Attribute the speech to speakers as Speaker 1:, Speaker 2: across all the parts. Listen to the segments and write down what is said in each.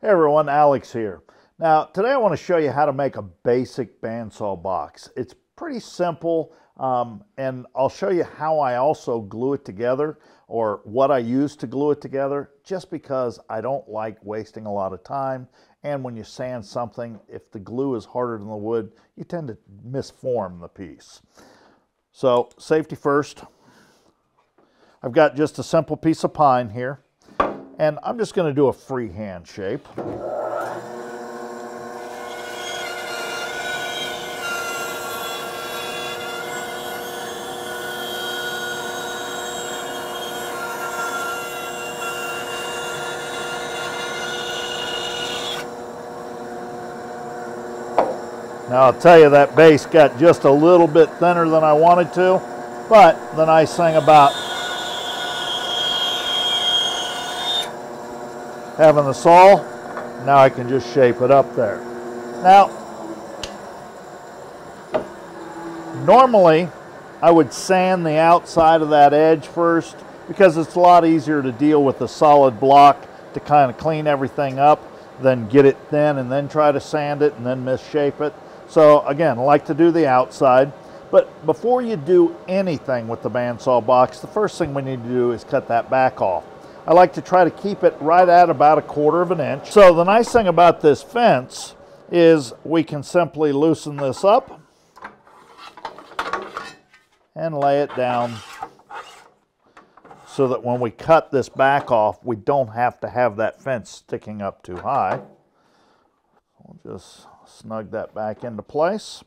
Speaker 1: Hey everyone, Alex here. Now today I want to show you how to make a basic bandsaw box. It's pretty simple and I'll show you how I also glue it together or what I use to glue it together, just because I don't like wasting a lot of time, and when you sand something, if the glue is harder than the wood, you tend to misform the piece. So safety first. I've got just a simple piece of pine here, and I'm just going to do a freehand shape. Now I'll tell you, that base got just a little bit thinner than I wanted to, but the nice thing about having the saw, now I can just shape it up there. Now, normally I would sand the outside of that edge first, because it's a lot easier to deal with a solid block to kind of clean everything up than get it thin and then try to sand it and then misshape it. So again, I like to do the outside, but before you do anything with the bandsaw box, the first thing we need to do is cut that back off. I like to try to keep it right at about 1/4 of an inch. So the nice thing about this fence is we can simply loosen this up and lay it down so that when we cut this back off, we don't have to have that fence sticking up too high. We'll just snug that back into place.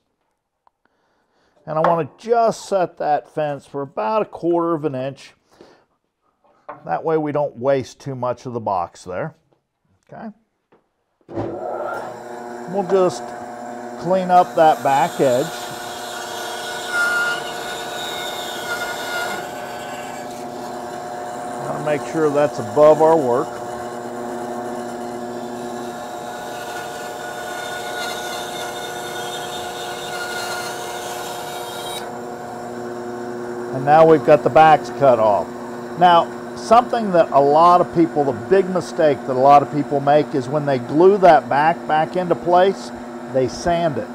Speaker 1: And I want to just set that fence for about 1/4 of an inch. That way we don't waste too much of the box there. Okay. We'll just clean up that back edge. Gotta make sure that's above our work. And now we've got the backs cut off. Now, something that a lot of people, the big mistake that a lot of people make is when they glue that back into place, they sand it.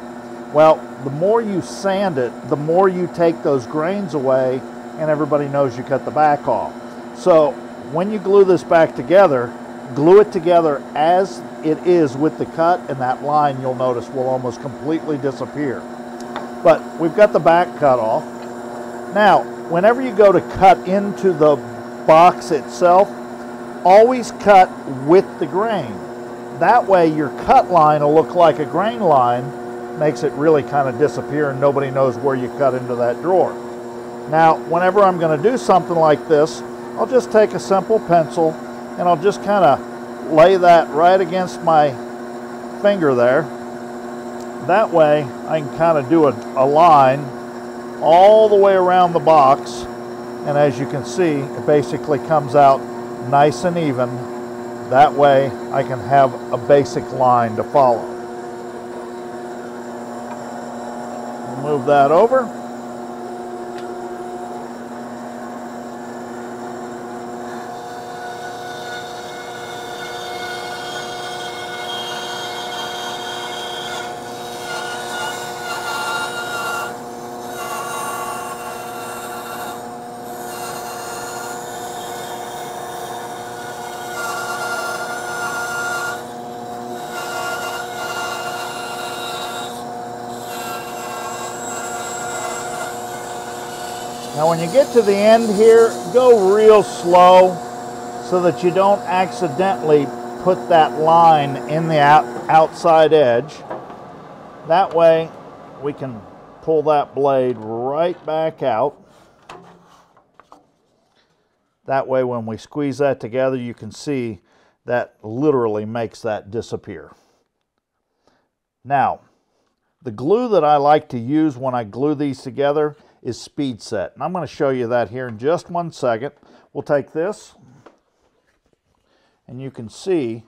Speaker 1: Well, the more you sand it, the more you take those grains away, and everybody knows you cut the back off. So when you glue this back together, glue it together as it is with the cut, and that line, you'll notice, will almost completely disappear. But we've got the back cut off. Now, whenever you go to cut into the box itself, always cut with the grain. That way your cut line will look like a grain line, makes it really kind of disappear and nobody knows where you cut into that drawer. Now, whenever I'm going to do something like this, I'll just take a simple pencil and I'll just kind of lay that right against my finger there. That way I can kind of do a line all the way around the box, and as you can see, it basically comes out nice and even. That way I can have a basic line to follow. Move that over. Now when you get to the end here, go real slow so that you don't accidentally put that line in the outside edge. That way we can pull that blade right back out. That way when we squeeze that together, you can see that literally makes that disappear. Now, the glue that I like to use when I glue these together is Speed Set, and I'm going to show you that here in just 1 second. We'll take this, and you can see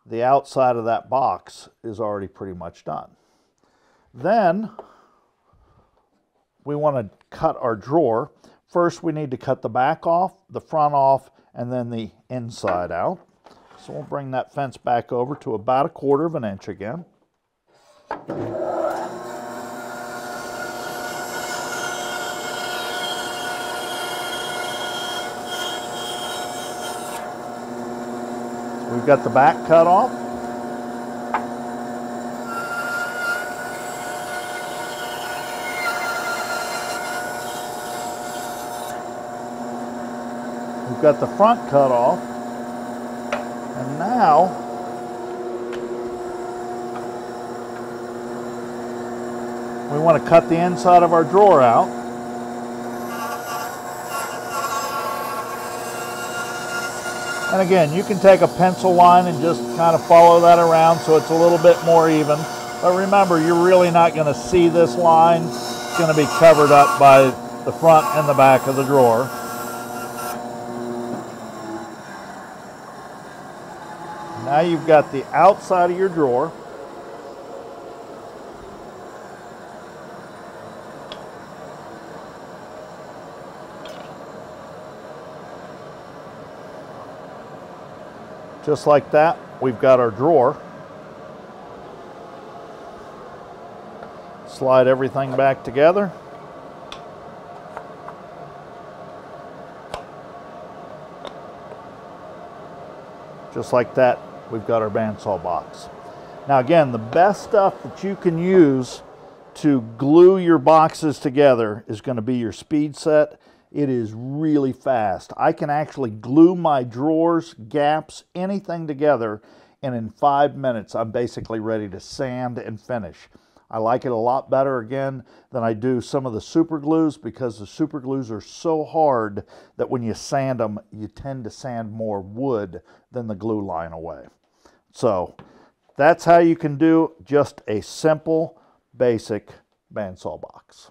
Speaker 1: the outside of that box is already pretty much done. Then we want to cut our drawer. First we need to cut the back off, the front off, and then the inside out. So we'll bring that fence back over to about 1/4 of an inch again. So we've got the back cut off. We've got the front cut off. And now we want to cut the inside of our drawer out. And again, you can take a pencil line and just kind of follow that around so it's a little bit more even. But remember, you're really not going to see this line. It's going to be covered up by the front and the back of the drawer. Now you've got the outside of your drawer. Just like that, we've got our drawer. Slide everything back together. Just like that, we've got our bandsaw box. Now again, the best stuff that you can use to glue your boxes together is going to be your speed set. It is really fast. I can actually glue my drawers, gaps, anything together, and in 5 minutes I'm basically ready to sand and finish. I like it a lot better again than I do some of the super glues, because the super glues are so hard that when you sand them, you tend to sand more wood than the glue line away. So that's how you can do just a simple, basic bandsaw box.